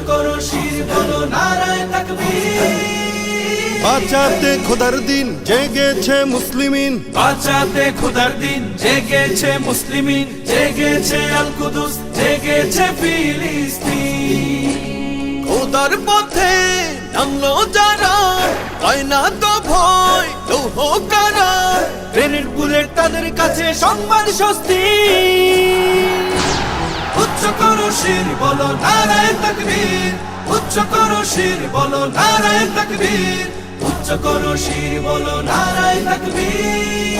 করো শির বলো নারায়ে তাকবীর। বাঁচাতে খোদার দিন জেগেছে মুসলিমিন, বাঁচাতে খোদার দিন জেগেছে মুসলিমিন, জেগেছে আল কুদুস, জেগেছে ফিলিস্তিন। খোদার পথে নামলো যারা, হয় না তো ভয় লৌহ কারা। গ্রেনেড বুলেট তাদের কাছে সংবাদ স্বস্তি। উচ্চ করো শির বলো নারায়ে তাকবীর, উচ্চ করো শির বলো নারায়ে তাকবীর, উচ্চ করো শির বলো নারায়ে তাকবীর।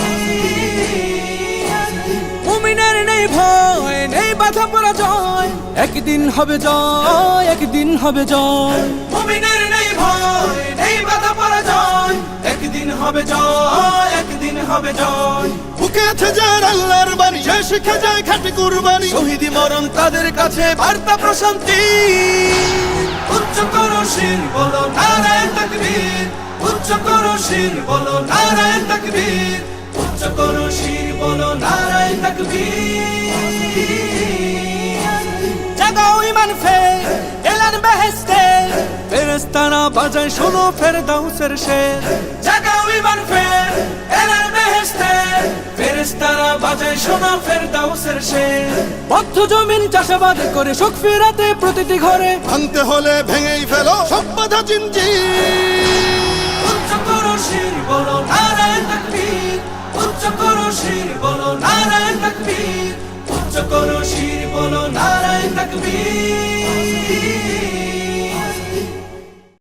মুমিনের নেই ভয়, নেই বাধা পরাজয়, একদিন হবে জয়, একদিন হবে জয়। মুমিনের নেই ভয়, নেই বাধা পরাজয়, একদিন হবে জয়, একদিন হবে জয়। বুকে আছে যার আল্লাহর বাণী, সে শিখে যায় খাঁটি কুরবানি। শহীদি মরণ তাদের কাছে বার্তা প্রশান্তি। উচ্চ করো শির বলো নারায়ে তাকবীর, উচ্চ করো শির বলো নারায়ে তাকবীর, উচ্চ করো শির বলো নারায়ে তাকবীর। জাগাও ঈমান ফের, এলান বেহেশতে, ফেরেশতারা বাজায় শোনো ফেরদাউসের শের। জাগাও ঈমান ফের, এলান বেহেশতে, ফেরেশতারা বাজায় শোনো ফেরদাউসের শের। বদ্ধ জমিন চাষাবাদ করে সুখ ফেরাতে প্রতিটি ঘরে, ভাঙতে হলে ভেঙেই ফেলো সব বাধা জিনজির। উচ্চ করো শির বলো নারায়ে তাকবীর, উচ্চ করো শির বলো নারায়ে তাকবীর, উচ্চ করো শির বলো নারায়ে তাকবীর।